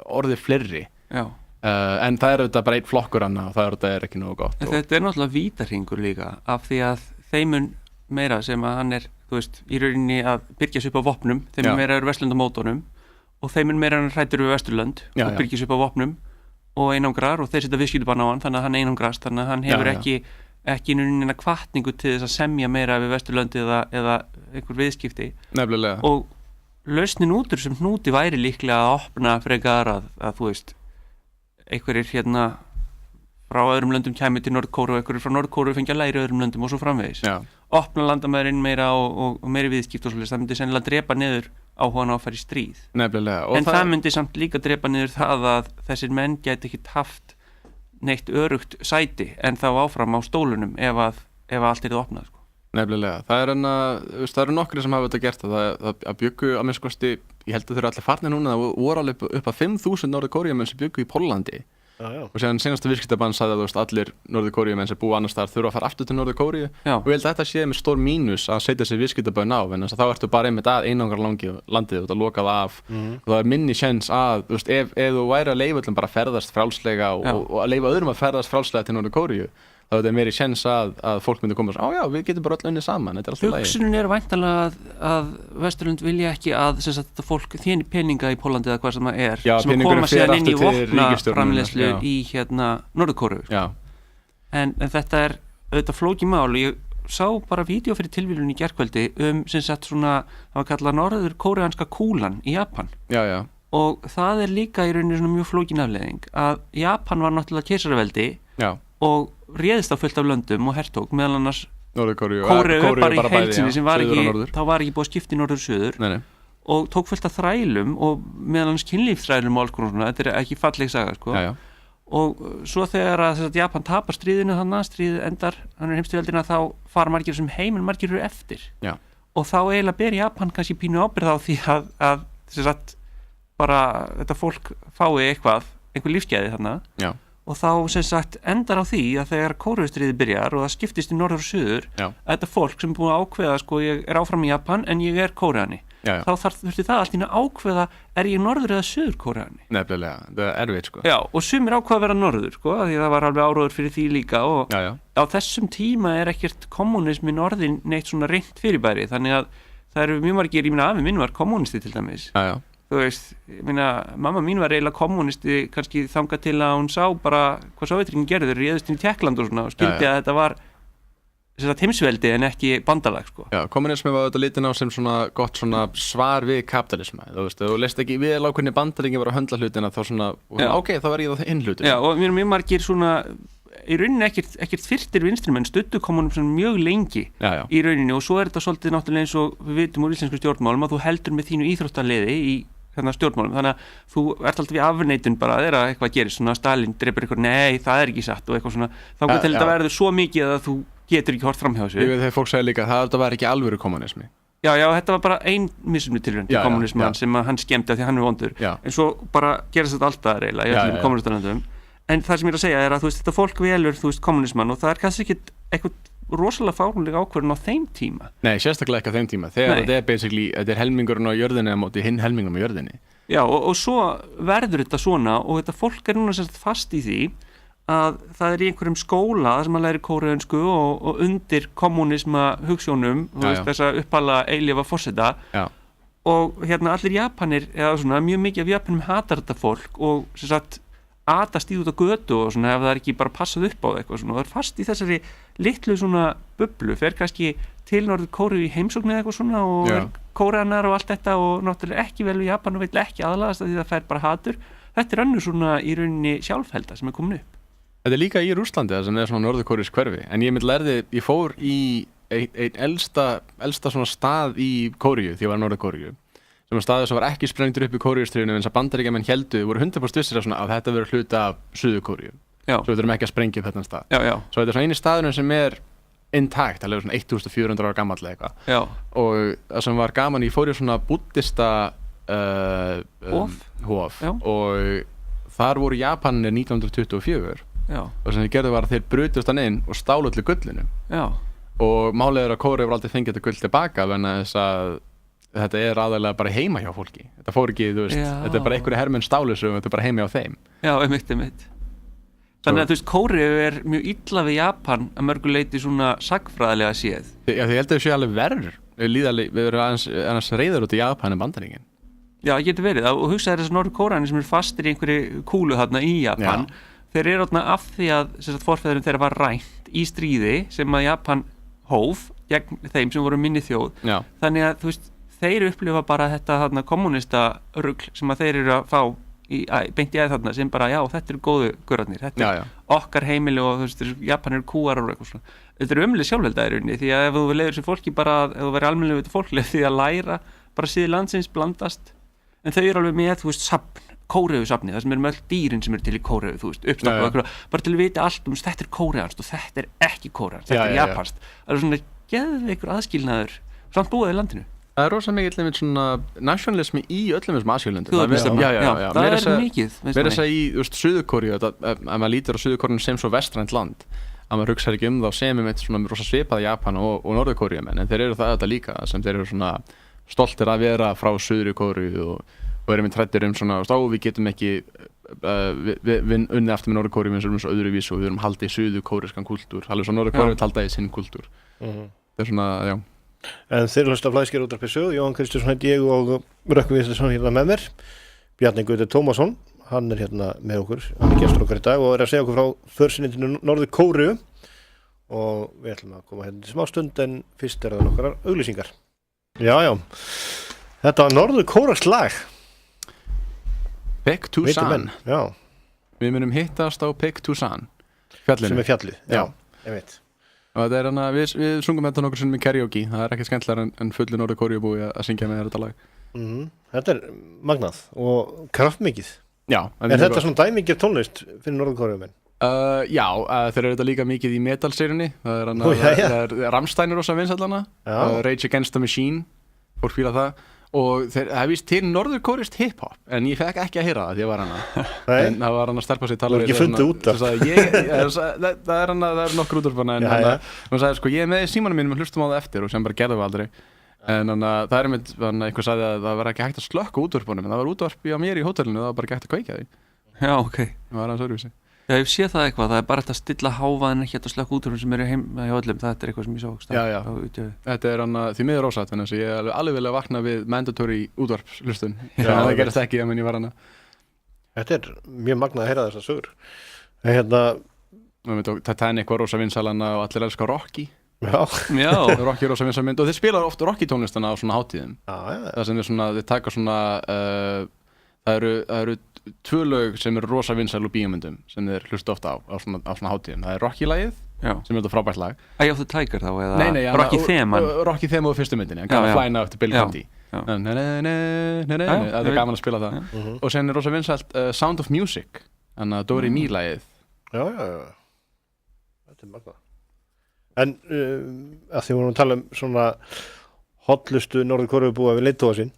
orðið fleiri en það er auðvitað bara einn flokkur og það er ekki nógu gott Þetta er náttúrulega vítahringur líka af því að þeimun meira sem að hann er, þú veist, í rauninni að byrgja sig upp á vopnum, þeim meira eru Vesturlandamótunum og þeim meira hann hræddur við Vesturlönd og byrgja sig upp á vopnum og einangrar og þeir setja viðskiptabann á hann þannig að hann einangrast, þannig að hann hefur ekki í rauninni hvatningu til þess að semja meira við Vesturlönd eða einhver viðskipti. Nefnilega. Og lausnin út úr sem hnúti væri líklega að opna frekar að þú veist, einhverjir hérna frá öðrum löndum kæmi til Norður-Kóru og einhverjir frá Norður-Kóru fengja læri öðrum löndum og svo framvegis. Opna landamæðurinn meira og meiri viðskipt og svolítið, það myndi sennilega drepa niður áhugan á að fara í stríð. Nefnilega. En það myndi samt líka drepa niður það að þessir menn geti ekki haft neitt örugt sæti en þá áfram á stólunum ef allt er opnað. Sko. Nefnilega. Það eru nokkri sem hafa þetta gert að byggu að minnskosti, ég held að þau eru allir farnir núna, það voru alveg upp að 5.000 Norður-Kóreamenn sem byggu í Póllandi. Og síðan senasta viðskiptabann sagði að allir Norður-Kóreamenn sem búa annars þar þurfa að fara aftur til Norður-Kóru og ég held að þetta sé með stór mínus að setja sér viðskiptabann á en þá ertu bara einmitt að einangra landið og það lokað af og það er minni sjens að ef þú væri að leyfa öllum bara að ferðast frjálslega og að leyfa öðrum að ferðast frjálslega til Norður-Kóru þá er þetta meiri sjens að fólk myndi koma og já, við getum bara öll unnið saman, þetta er alltaf lægi. Hugsunin er væntanlega að Vesturlönd vilja ekki að fólk þéni peninga í Póllandi eða hvað sem það er, sem að koma síðan inn í vopnaframleiðslu í Norður-Kóru. En þetta er auðvitað flókið mál og ég sá bara vídeo fyrir tilvílun í gærkvöldi svona, það var kallað norður-kóreanska kúlan í Japan. Og það er líka í rauninni svona mjög flókin afleiðing að Japan var náttúrulega keisaraveldi og réðist á fullt af löndum og hertók meðal annars Kóreu bara í heilsinni sem var ekki búið að skipta í norður-suður og tók fullt af þrælum og meðal annars kynlífsþrælum og alls konar svona, þetta er ekki falleg saga sko. Og svo þegar að Japan tapar stríðinu stríðið endar, þannig heimstyrjöldina þá fara margir sem heim en margir eru eftir og þá eiginlega ber Japan kannski pínu ábyrgð á því að bara þetta fólk fái einhver lífsgæði þarna og þá endar á því að þegar Kóreustríðið byrjar og það skiptist í norður og suður að þetta fólk sem er búin að ákveða sko ég er áfram í Japan en ég er kóreani þá þurfti það allt í að ákveða er ég norður eða suður kóreani. Nefnilega, það er erfitt sko. Já, og sumir ákveða að vera norður sko því það var alveg áróður fyrir því líka og á þessum tíma er ekkert kommunismi norðin neitt svona reynt fyrirbæri þannig að það eru mjög margir, ég meina afi minn var kommunisti til dæmis. Þú veist, ég meina, mamma mín var eiginlega kommunisti kannski þangað til að hún sá bara hvað Sovétríkin gerðu, réðust inn í Tékkland og svona og skildi að þetta var heimsveldi en ekki bandalag sko. Já, kommunismi var þetta litin á sem svona gott svona svar við kapitalisma þú veist, þú leist ekki við hvernig bandaríkin var að höndla hlutina þá svona, ok, þá var ég þá hinn hlutin. Já, og mér margir svona í rauninni ekkert fyrtir vinstrimenn studdu kommunism mjög lengi í rauninni og svo þetta svolítið náttúrulega eins og við vitum úr íslensku stjórnmálum að þú heldur með þínu íþróttaliði í stjórnmálum, þannig að þú ert alltaf í afneitun bara að eitthvað gerist, svona Stalin drepur eitthvað, nei, það er ekki satt og eitthvað svona, þá til þetta verður svo mikið að þú getur ekki hort fram hjá þessu. Ég veit þegar fólk segir líka, það var ekki alvöru kommunismi. Já, þetta var bara ein mismunni tilraun til kommunisman sem að hann skemmti af því hann er vondur, en svo bara gerast þetta alltaf eiginlega í öllum kommunistarlöndum. En það sem ég er að segja er að þú veist, þetta fólk velur, þú veist, kommunisman og það er kannski ekki eitthvað rosalega fáránlega ákvörðun á þeim tíma. Nei, sérstaklega ekki á þeim tíma. Þegar þetta er basically, þetta er helmingurinn á jörðinni á móti hinn helmingum á jörðinni. Já, og svo verður þetta svona og þetta fólk er núna sérst fast í því að það er í einhverjum skóla sem að læri kóreönsku og undir kommunisma hugsjónum, þú veist, þessa uppala eilífa forseta og allir Japanir, eða svona, mjög mikið af Japanum hatar þetta fólk og sem sagt atast í út á götu og svona ef það er ekki bara passað upp á það eitthvað svona og það er fast í þessari litlu svona bublu, fer kannski til Norður Kóreu í heimsókn eða eitthvað svona og kóreanar og allt þetta og náttúrulega ekki vel við Japan og vill ekki aðlagast því það fær bara hatur. Þetta er önnur svona í rauninni sjálfhelda sem er komin upp. Þetta er líka í Rússlandi það sem er svona Norður Kóreus hverfi en ég fór í einn elsta svona stað í Kóreu því ég var í Norður Kóreu sem var staður sem var ekki sprengtur upp í Kóreustríðinu en þess að Bandaríkjamenn héldu voru 100% vissir að þetta verður hluta af Suður Kóreu svo við þurfum ekki að sprengja upp þetta stað svo þetta er svona eini staðurinn sem er intakt, það er svona 1400 ára gamall eitthvað og það sem var gaman ég fór í svona buddhista hof og þar voru Japanir 1924 og sem þeir gerðu var að þeir brutust hann inn og stálu allir gullinu og málið er að Kóreu var aldrei fengið þetta gull tilbaka vegna þess að þetta er aðalega bara heima hjá fólki þetta fór ekki, þú veist, þetta er bara einhverju hermenn stálu sem þetta er bara heima hjá þeim einmitt þannig að þú veist, Kóreu er mjög illa við Japan að mörgu leyti svona sagfræðilega séð ég held að þau séu alveg verður við erum aðeins reyður út í Japan en Bandaríkin getur verið, og hugsaði þess að Norður Kóreani sem er fastir í einhverju kúlu þarna í Japan þeir eru þarna af því að forfeðurum þeirra var rænt í stríði sem að Japan hóf gegn þeim sem voru minni þjóð þannig að þú veist þeir upplifa bara þetta þarna kommunista rugl sem að þeir eru að fá beint í æð þarna sem bara þetta eru góðu gurarnir, þetta er okkar heimili og þú veist, Japan eru kúar og eitthvað svona þetta eru ömlega sjálfvelda í rauninni því að ef þú leiður sér fólki bara, ef þú verður almennilega við þetta fólklega því að læra bara síði landsins blandast en þau eru alveg með, þú veist, Kóreu-safni það sem eru með öll dýrin sem eru til í Kóreu þú veist, uppstokku og eitthvað, bara til að vita allt þetta er kóreanskt og þetta er ekki kóreanskt þetta er japanskt, það er svona geðveikur aðskilnaður, samt búið í landinu Það rosa mikið einmitt svona nationalismi í öllum þessum Asíulöndum. Það er mikið. Verið að segja í Suður Kóreu, að maður lítur á Suður Kóreu sem svo vestrænt land, að maður hugsaði ekki þá sem einmitt svona rosa svipaði Japan og Norður Kóreu menn, en þeir eru það þetta líka, sem þeir eru svona stoltir að vera frá Suður Kóreu og eru einmitt hræddir svona, við getum ekki við unni aftur með Norður Kóreu, við erum svo öðruvísu og við erum haldið í Suður Kóreuskan kultúr, alveg svo Norður Kóreu taldaði sinn kultúr. Það er svona, En þeir hlusta Flæðsker útvarpi sögu, Jóhann Kristjánsson heiti ég og Rökkvi Viðarsson hérna með mér. Bjarni Gauti Tómasson, hann er hérna með okkur, hann er gestur okkar í dag og er að segja okkur frá försinni til Norður Kóreu og við ætlum að koma hérna til smá stund en fyrst það nokkrar auglýsingar. Já, þetta var Norður Kóreust lag. Baek Do-san. Já. Við munum hittast á Baek Do-san, fjallinu. Sem er fjallið, já, ég veit. Og það er hana, við sungum þetta nokkur sinnum í karaoke, það er ekki skemmtilega en fullu Norður Kóreu búi að syngja með þetta lag. Þetta er magnað og kraftmikið. Já. Er þetta svona dæmikið tónlist fyrir Norður Kóreu menn? Já, þeir eru þetta líka mikið í metal-seríunni, það er Rammstein rosa vinsællana, Rage Against the Machine, fólk fíla það. Og það er víst til Norður Kóreust hip-hop en ég fekk ekki að heyra það því ég var hana en það var hann að stelpa sig tala við það er nokkur útvarpana en hann sagði sko ég er með í símanum mínum og hlustum á það eftir og sem bara gerðum við aldrei en það er einmitt einhver sagði að það var ekki hægt að slökka útvarpunum en það var útvarpi á mér í hótelinu og það var bara ekki hægt að kveikja því Já, ok Það var hans öðruvísi Já, ég sé það eitthvað, það er bara að stilla hávaðin ekki að slökka útvarpum sem eru heima hjá öllum þetta er eitthvað sem ég sá Já, þetta er hann því miður ósatt þannig að ég er alveg vel að vakna við mandatory útvarpslustun það gerist ekki ef ég var hana Þetta er mjög magnað að heyra þessar sögur Hérna Titanic var rosa vinsælana og allir elskar Rocky Rocky rosa vinsæl mynd og þeir spila oft Rocky tónlistana á svona hátíðum það sem svona, þeir taka svona það eru 2 lög sem eru rosa vinsæl úr bíómyndum sem þeir hlusta ofta á svona hátíðum það er Rocky-lagið sem er þetta frábært lag Eye of the Tiger þá eða nei, Rocky-theman Rocky-thema úr fyrstu myndinni Flying Out to Bill Conti það er gaman að spila það og sen er rosa vinsælt Sound of Music þannig að Dori Me-lagið já þetta magna en að því vorum að tala svona hotlustu Norður-Kóreu búa við leiðtoga sín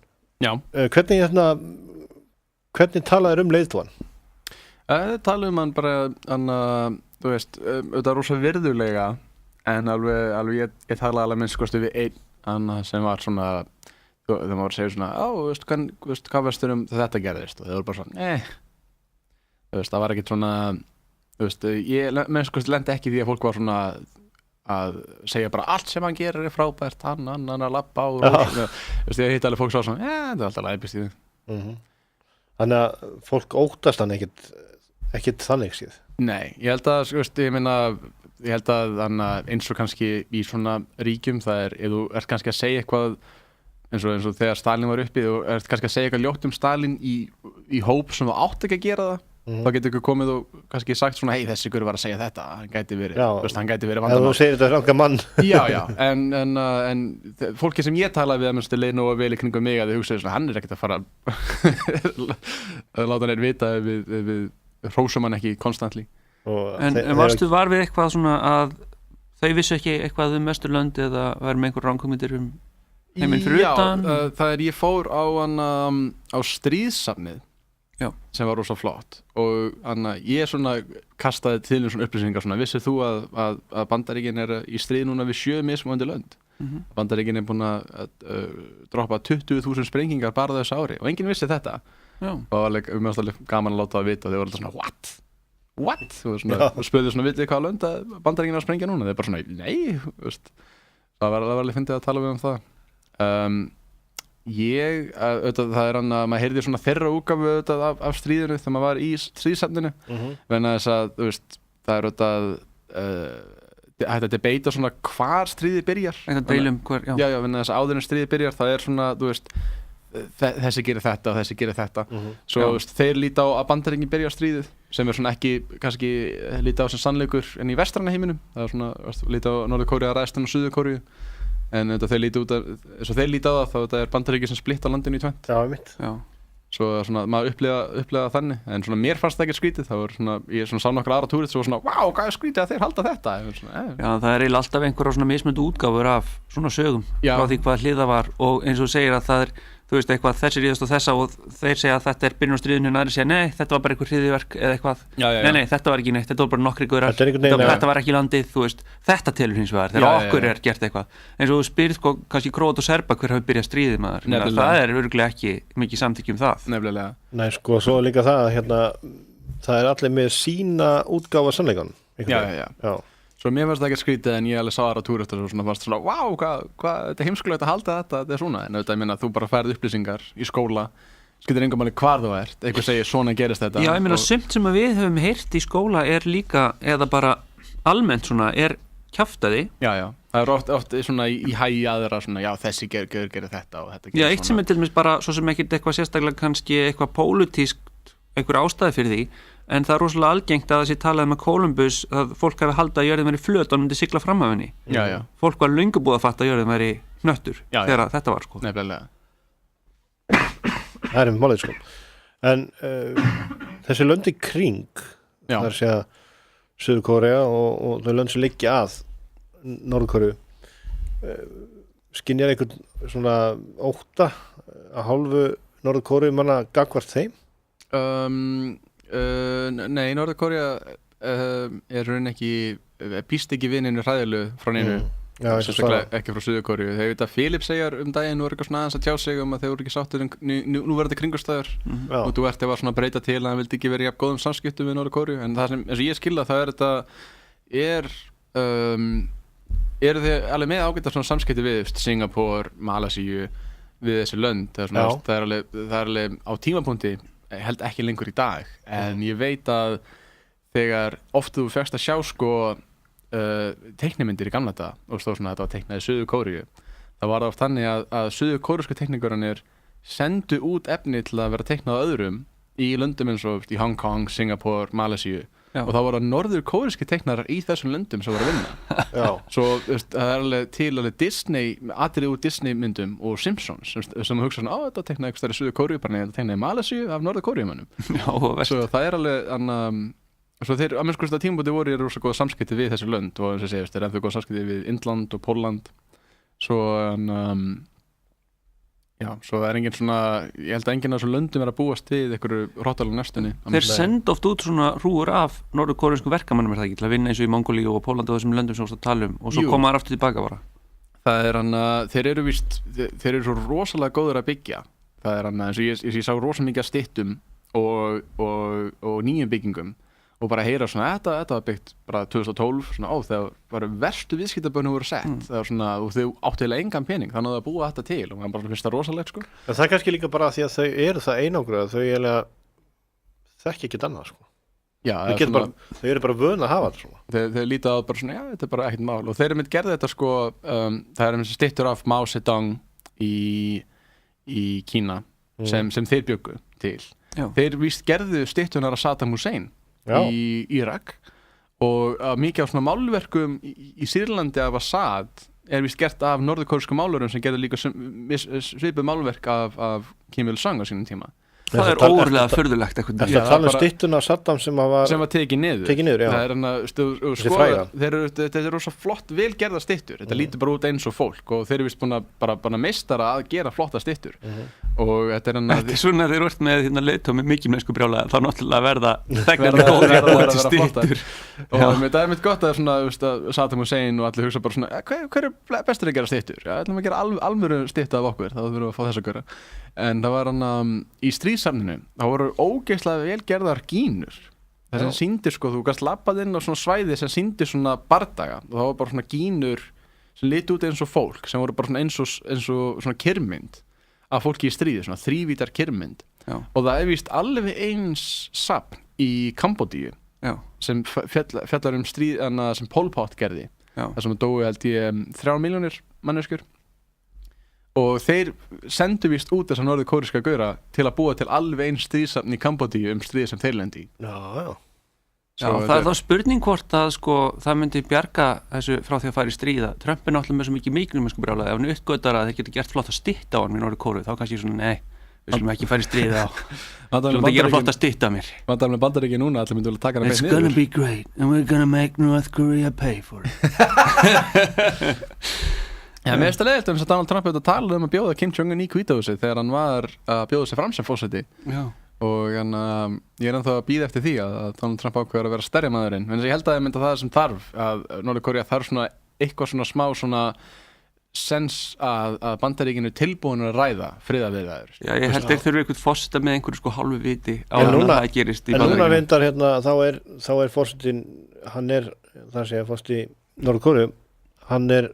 hvernig talaður leiðtogan? Talaðum hann bara þú veist, þetta er rosa virðulega en alveg ég talaði alveg minnst við einn sem var svona þegar maður var að segja svona hvað veistur þetta gerðist og þau voru bara svona það var ekkert svona ég minnst lendi ekki því að fólk var svona að segja bara allt sem hann gerir frábært hann að labba á ég hitt alveg fólk svo svona þetta er alltaf læpist í Þannig að fólk óttast hann ekkert þannig síð Nei, ég held að eins og kannski í svona ríkjum það er, ef þú ert kannski að segja eitthvað eins og þegar Stalin var uppi þú ert kannski að segja eitthvað ljótt Stalin í hóp sem þú átt ekki að gera það þá getur ykkur komið og kannski sagt svona hei þessi ykkur var að segja þetta, hann gæti verið vandamál. Þú segir þetta ranga mann Já, en fólki sem ég talaði við að leið nú vel í kringum mig að þau hugsaði svona hann ekkert að fara að láta hann vita ef við hrósum hann ekki konstantli En varstu var við eitthvað svona að þau vissu ekki eitthvað Vesturlönd eða var með einhver rangkomindir heiminn fyrir utan? Já, það er ég fór á stríðsafnið sem var rosa flott og ég svona kastaði til svona upplýsingar svona, vissir þú að Bandaríkin er í stríð núna við 7 mismunandi lönd Bandaríkin er búin að droppa 20.000 sprengingar bara þessu ári og enginn vissi þetta og alveg gaman að láta það vita og þau voru alltaf svona what? og spöðu svona vitið hvað lönd að Bandaríkin er að sprengja núna þeir bara svona, nei það var alveg fyndið að tala við það það er hann að maður heyrði svona þeirra útgáfu af stríðinu þegar maður var í stríðsefninu vegna þess að það er hægt að debeita svona hvar stríðið byrjar já, vegna þess að áður en stríðið byrjar það er svona, þessi gerir þetta og þessi gerir þetta svo þeir líta á að Bandaríkin byrja stríðið sem er svona ekki kannski líta á sem sannleikur en í vestrana heiminum það er svona líta á Norður-Kóreu að ræðst og Suður-Kóreu en þeir líta á það þá þetta er Bandaríkin sem splitta landinu í tvennt svo svona, maður upplega þannig en svona mér fannst það ekki skrítið það var svona, ég svona sá nokkra aðra túrist og svona, wow, hvað er skrítið að þeir halda þetta svona, Já, það er eiginlega alltaf einhverja svona mismunandi útgáfur af svona sögum frá því hvað hliða var og eins og segir að það er þú veist eitthvað þessi ríðast og þessa og þeir segja að þetta er byrjun á stríðinu en aðri segja nei, þetta var bara einhver hryðjuverk eða eitthvað nei, þetta var ekki neitt, þetta var bara nokkri guðrar þetta var ekki landið, þú veist þetta telur hins vegar, þegar okkur er gert eitthvað eins og þú spyrð kannski Króat og Serba hver hafi byrjað stríðið maður, það er örugglega ekki mikið samþykki það Nefnilega. Nei, svo líka það það er allir með sína útgáfa sannleikan Já. Svo mér fannst það ekki skrítið en ég alveg sá aðra túristar og svona fannst svona, wow, hvað, þetta er heimskulegt að halda þetta er svona, en auðvitað ég meina þú bara færð upplýsingar í skóla, skiptir engan máli hvar þú ert, eitthvað segir svona gerist þetta Já, ég meina sumt sem við höfum heyrt í skóla er líka, eða bara almennt svona, er kjaftaði Já, það er oft svona í hægi aðra svona, já, þessi gerir þetta og þetta gerir Já, eitt sem er til dæmis bara, svo sem ekkert eitthvað sérstaklega kannski eitthvað pólitískt einhver ástæði fyrir því en það er rosalega algengt að þessi talaði með Columbus að fólk hafi haldið að jörðin væri flöt og hann myndi sigla fram af henni fólk var löngu búið að fatta að jörðin væri hnöttur þegar þetta var sko Nefnilega Það er málið sko en þessi lönd í kring það er að segja Suður-Kórea og þau lönd sem liggja að Norður-Kóreu skynjar einhvern svona ótta að hálfu Norður-Kóreu manna gagvart þeim? Nei, Norður-Kórea er raun ekki býst ekki við neinu hræðilegu frá neinu ekki frá Suður-Kórea þegar veit að Philip segjar daginn og er eitthvað svona aðeins að tjá sig að þeir voru ekki sáttur nú verður þetta kringustæður og þú ert að breyta til að hann vildi ekki vera í góðum samskiptum við Norður-Kórea en það sem eins og ég skilða það er þetta eru þið alveg með ágæta svona samskipti við Singapore, Malasíu við þessi lönd það er alveg á tímapunkti held ekki lengur í dag en ég veit að þegar oft þú fékkst að sjá sko teiknimyndir í gamla daga og stóð svona að þetta var teiknað í Suður Kóríu það var það oft þannig að Suður Kórísku teikningarnir sendu út efni til að vera teiknað á öðrum í löndum eins og í Hong Kong, Singapore, Malaysia og þá voru norður kóríski teiknarar í þessum löndum sem voru að vinna svo það alveg til alveg Disney atriði úr Disney myndum og Simpsons sem hugsa svona, þetta teiknaði eitthvað stærri Suður Kóríu bara þetta teiknaði Malaysia af norður kóríumönnum svo það alveg svo þeir, að minnst tímabúti voru í rosa góða samskipti við þessi lönd og eins og segist, þeir ennþá góða samskipti við Indland og Pólland svo svo það engin svona ég held að enginn af þessum löndum að búast við einhverju hrottalega næstunni Þeir senda oft út svona hrúur af norður-kórískum verkamönnum það ekki til að vinna eins og í Mongólíu og Pólandi og þessum löndum sem við tala og svo koma þær aftur tilbaka bara Það þeir eru svo rosalega góður að byggja það eins og ég sá rosalega mikið að styttum og nýjum byggingum og bara heyra svona, þetta var byggt bara 2012, svona þegar bara verstu viðskiptabönnum voru sett það var svona, og þau áttu eiginlega engan pening þannig að það búa þetta til og maður bara finnst það rosalegt sko. Það er kannski líka bara því að þau eru það einangrað þau eiginlega þekki ekkert annað sko. Þau eru bara vön að hafa þetta svona Þau líta á bara svona, þetta er bara ekkert mál og þeir eru mynd gerði þetta sko það er styttur af Mao Zedong í Kína sem þeir bjöggu til þeir víst gerðu styttunar af Saddam Hussein í Írak og mikið af svona málverkum í Sýrlandi af Assad víst gert af norðurkórískum málurum sem gerðu líka svipuð málverk af Kim Il-sung á sínum tíma Það er óurlega furðulegt Það er að tala styttuna Saddam sem var tekið niður Þetta er rosa flott vel gerða styttur þetta lítur bara út eins og fólk og þeir eru vist búin að bara meistara að gera flotta styttur og þetta er svona þeir eru með leiðtóð með mikið mennsku brjálega þá náttúrulega verða þegnir góðir að búa til styttur og það er mitt gott að Saddam Hussein og allir hugsa bara svona hver er bestur að gera styttur? ætlum að gera alvöru styttu af okkur þá þurfum við að fá þess að gera en það var í stríðsafninu þá voru ógeðslega vel gerðar gínur það sem sýndir þú gast labbað inn á svona svæði sem sýndir svona bardaga og það var bara svona gínur sem litu út eins og fólk sem voru bara svona eins og svona kyrmynd af fólki í stríði, svona þrívítar kyrmynd og það er víst alveg eins safn í Kambódíu sem fjallar stríð sem Pol Pot gerði það sem dói held ég 3 milljónir manneskjur og þeir sendu víst út þessa norður-kóríska gaura til að búa til alveg eins stríðsafn í Kambódíu stríð sem þeir lendi í það er þá spurning hvort að það myndi bjarga þessu frá því að fara í stríða Trump er náttúrulega með svo mikið brjálæði ef hann uppgötar að þeir geta gert flott að stytta á hann í Norður-Kóreu þá kannski svona, nei, við slum ekki fara í stríða á slum það gera flott að stytta mér Vandamlega Bandaríkja núna, allir myndu að taka hana It's gonna be great and we're gonna make North Korea pay for it Mér finnst það leiðilegt að Donald Trump hefði talað að bjóða Kim Jong-un í Hvíta-húsið þegar hann var að bjóða sig fram sem forseti og ég er ennþá að bíða eftir því að Donald Trump ákveður að vera stærri maðurinn en ég held að það sem þarf að Norður-Kórea þarf svona eitthvað svona smá svona sens að Bandaríkinu tilbúin að ræða friðarviðræður ég held þeir þurfi eitthvað forseta með einhverju hálfu viti á það gerist í Bandaríkinu en núna reyndar þá er forsetin hann er það segja forseti Norður-Kórea hann er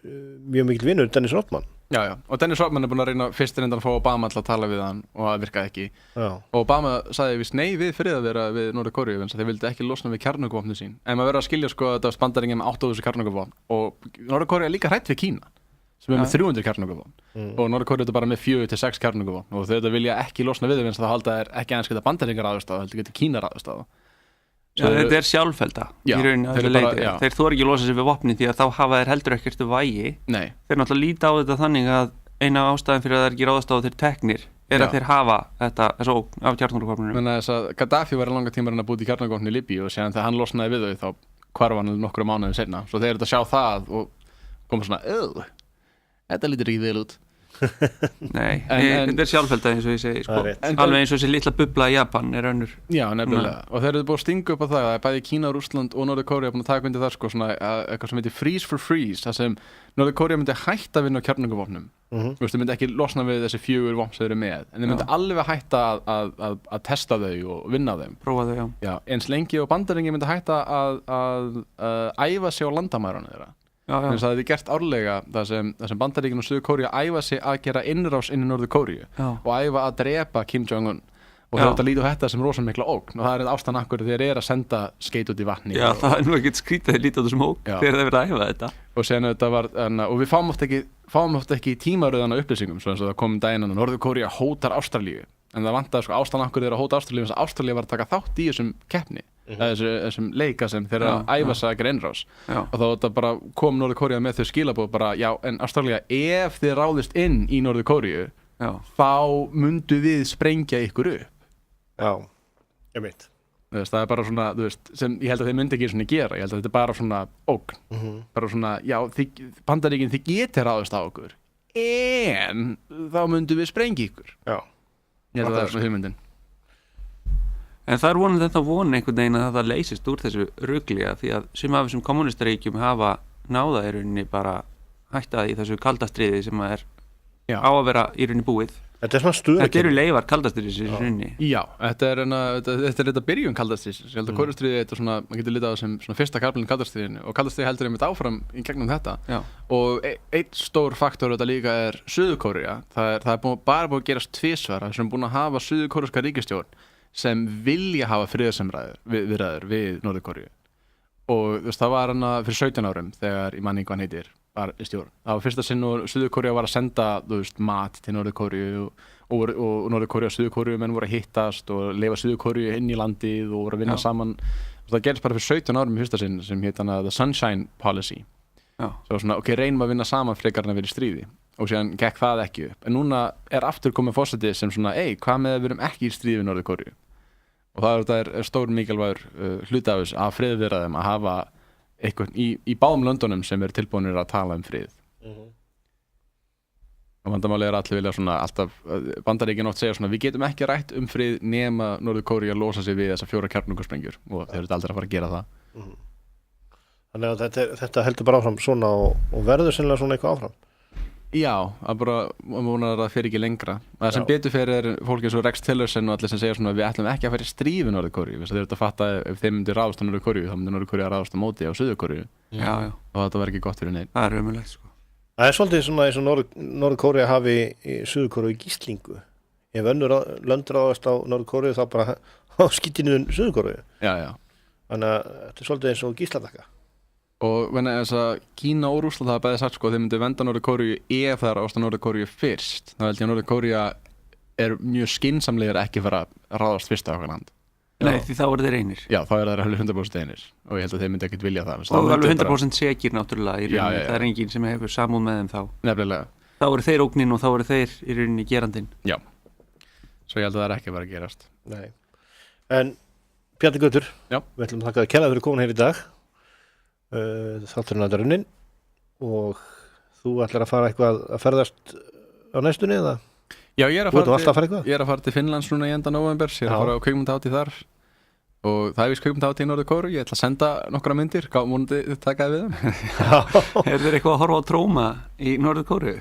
mjög mikil vinur Dennis Rodman og Dennis Rodman er búin að reyna fyrst reyndan að fá Obama til að tala við hann og það virkaði ekki og Obama sagði vist nei við friðarviðræður við Norður-Kórea en þeir vildi ekki losna við kjarnorkuvopnin sín en maður verður að skilja að þetta Bandaríkjunum með 8 kjarnorkuvopn og Norður-Kórea er líka hrætt við Kína sem er með 300 kjarnorkuvopn og Norður-Kórea er bara með 4-6 kjarnorkuvopn og þau vilja ekki losna við þeim þá halda þeir ekki aðeins geta Bandaríkjar ráðast á heldur geta Kína ráðast á þetta er sjálfvelda í rauninni að þessu leyti þeir þora ekki að losa sig við vopni því að þá hafa þeir heldur ekkert vægi þeir náttúrulega líta á þetta þannig að eina ástæðan fyrir að þeir ekki ráðast á þeir teknir að þeir hafa þessu ógn af kjarnorkuvopninu menn að þess að Gaddafi var langa tíma að búið í kjarnorkuvopni í Líbíu og séðan þegar hann losnaði við þau þá hvarf hann nokkru mánuðum seinna svo þeir eru að sjá það og koma svona þetta lítur ekki vel út Nei, þetta er sjálfvelda eins og ég segi alveg eins og þessi litla bubla í Japan er önnur nefnilega og þeir eru búið að stinga upp á það að bæði Kína, Rússland og Norður-Kórea búin að taka undir það svona eitthvað sem heitir freeze for freeze það sem Norður-Kórea myndi hætta að vinna á kjarnorkuvopnum þeir myndi ekki losna við þessi 4 vopn sem þeir eru með en þeir myndi alveg hætta að testa þau og vinna þeim prófa þau, eins lengi og Bandaríkjunum myndi hætta að æfa sig á landamærunum þeirra þannig að það er gert árlega það sem Bandaríkin og Suður-Kórea æfa sig að gera innrás inn í Norður-Kórea og æfa að drepa Kim Jong-un og þeir þetta líta á þetta sem rosa mikla ógn og það ástæðan akkur þeir að senda skeyt út í vatni Já, það nú ekkert skrítið þeir líta á þessum ógn þegar þeir verið að æfa þetta og sen þetta var, og við fáum oft ekki tímaröðana upplýsingum svo eins og það kom daginn að Norður-Kórea hótar Ástralíu en það vantaði sko ástæðan akkur þeir að hóta Ástralíu þess að Ástralíu var að taka þátt í þessum keppni þessum leika sem þeir að æfa sig að innrás og þá þetta bara kom Norður-Kórea með þau skilaboð bara já en Ástralía ef þið ráðist inn í Norður-Kórea þá myndu við sprengja ykkur upp Já, ég veit það er bara svona, þú veist, sem ég held að þeir myndi ekki svona gera, ég held að þetta er bara svona ógn, bara svona, já, Bandaríkin þið getið ráðist á okkur en þá myndu við sprengja ykkur Já, ég held að það er svona hugmyndin En það er vonandi þetta von einhvern veginn að það leysist úr þessu rugli því að sem af þessum kommunistaríkjum hafa náða í rauninni bara hætta í þessu kaldastriði sem er á að vera í rauninni búið Þetta er svona stuðarkenning. Þetta eru leifar kaldastriðis í rauninni. Já, þetta er þetta byrjun kaldastriðis. Ég held að Kóreustríðið er svona, maður getur litað sem svona fyrsta kaflinn kaldastriðinu og kaldastriðið heldur einmitt áfram í gegnum þetta. Já. Og einn stór faktor þetta líka er Suður-Kórea. Það er bara búið að gerast tvisvar sem búin að hafa suður-kóreska ríkisstjórn sem vilja hafa friðarsamræður við Norður-Kórea. Og þú veist, það var fyrir 17 árum þegar ég manni hvað hann heitir var í stjórn. Það var fyrsta sinn og Suður-Kórea var að senda mat til Norður-Kórea og Norður-Kórea og Suður-Kórea menn voru að hittast og lifa Suður-Kórea inn í landið og voru að vinna saman. Það gerist bara fyrir 17 árum í fyrsta sinn sem heit The Sunshine Policy. Svo svona, ok, reynum að vinna saman frekar en að vera í stríði og síðan gekk það ekki upp. En núna er aftur komið forseti sem svona, hvað með að við erum ekki í stríði við Norður-Kórea? Og það er stór mikilvægur hluti af friðviðræðum að hafa eitthvað í báðum löndunum sem er tilbúinir að tala frið. Og vandamáli allir vilja svona alltaf, Bandaríkin oft segja svona við getum ekki rætt frið nema Norður-Kórea losa sig við þessar 4 kjarnorkusprengjur og þeir eru aldrei að fara að gera það. Þannig að þetta heldur bara áfram svona og verður sennilega svona eitthvað áfram. Já, að bara vonar að það fer ekki lengra. Það sem betur fyrir fólk eins og Rex Tillerson og allir sem segja svona við ætlum ekki að fara í stríð við Norður-Kórea. Þeir eru að fatta ef þeir myndir ráðast á Norður-Kórea þá myndir Norður-Kórea ráðast á móti á Suður-Kórea. Já. Og þetta verður ekki gott fyrir neinn. Það er ömurlegt sko. Það er svolítið svona eins og Norður-Kórea hafi Suður-Kórea í gíslingu. Ef önnur lönd ráðast á Norður-Kórea þá bara á skítinu Suður-Kórea. Já. Þannig að þetta er svolítið eins og gíslataka. Og þess að Kína og Rússland það bæði sagt sko þeir myndi venda Norður-Kórea ef það er ást á Norður-Kórea fyrst. Það held ég að Norður-Kórea er mjög skynsamlegur ekki fara að ráðast fyrst á okkar land. Nei, því þá eru þeir einir. Já, þá eru þeir alveg 100% einir og ég held að þeir myndi ekkert vilja það. Og alveg 100% segir náttúrulega í rauninni. Það er enginn sem hefur samúð með þeim þá. Nefnilega. Þá eru þeir ógnin og þá eru þeir í rauninni gerandinn. Já. Svo ég held að það er ekki að vera að gerast. Nei. En Bjarni Gautur, við ætlum að þakka þér kærlega fyrir komin hér í dag. Þátturinn að runnin og þú ætlar að fara eitthvað að ferðast á næstunni eða? Já, ég er að fara til Finnlands núna í enda nóvember, ég er að fara á kvikmyndahátíð þar og það er víst kvikmyndahátíð í Norður-Kóru, ég ætla að senda nokkra myndir, vonandi takaði við þeim. Er þeir eitthvað að horfa á tróma í Norður-Kóru?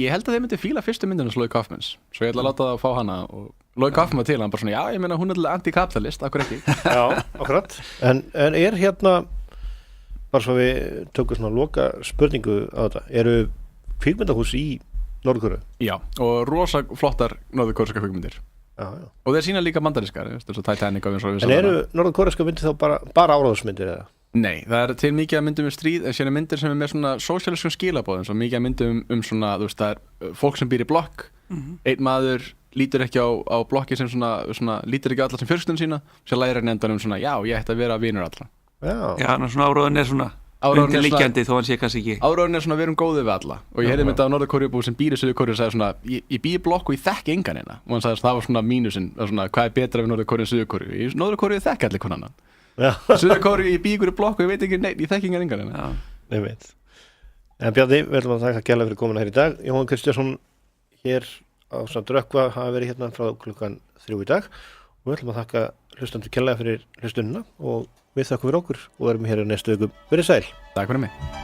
Ég held að þeir myndi fíla fyrstu myndinu Lloyd Kaufmans, svo ég ætla að láta það að fá hana og Lloyd Kaufman til, hann bara svona, já, ég meina hún er anti-kapitalist, akkur ekki. Já, akkurat. En er hérna bara svo við tökum svona loka spurningu á þetta, eru kvikmyndahús í Norður-Kóru? Já, og rosa flottar norður-kóreska kvikmyndir. Já. Og þeir sína líka bandarískar, eins og Titanic og eins og við. En eru norður-kóreska myndir þá bara áráðsmyndir eða? Nei, það er til mikið að myndum stríð, en síðan myndir sem er með svona sósíalískum skilaboðum, svo mikið að myndum svona, þú veist, það er fólk sem býr í blokk, einn maður lítur ekki á blokki sem svona lítur ekki á alla sem fjölskylduna sína, svo lærir hann endan svona, já, ég ætti að vera vinur alla. Já, svona áróðan er svona undirliggjandi þó hann sé kannski ekki. Áróðan er svona við erum góðið við alla og ég heyrði mynda á Norður-Kóreubúi sem býr í Suður-Kórea og sagði svona, ég býr í blokk og ég þekki engan hérna og hann sagði það var svona mínusinn, svona, hvað er betra við Norður-Kórea en Suður-Kórea? Í Norður-Kórea þekki allir konan hann. Suður-Kórea ég býr í blokk og ég veit ekki neitt, ég þekki engan hérna. Ég veit. En Bjarni, við ætlum að þakka kærlega fyrir komuna hér í dag. Jóhann Kristjánsson hér á Drökkva hafa verið hérna frá klukkan 3 í dag og við ætlum að þakka hlustandur kærlega fyrir hlustunina og við þakkum fyrir okkur og erum hér í næstu viku. Verið sæl. Takk fyrir mig.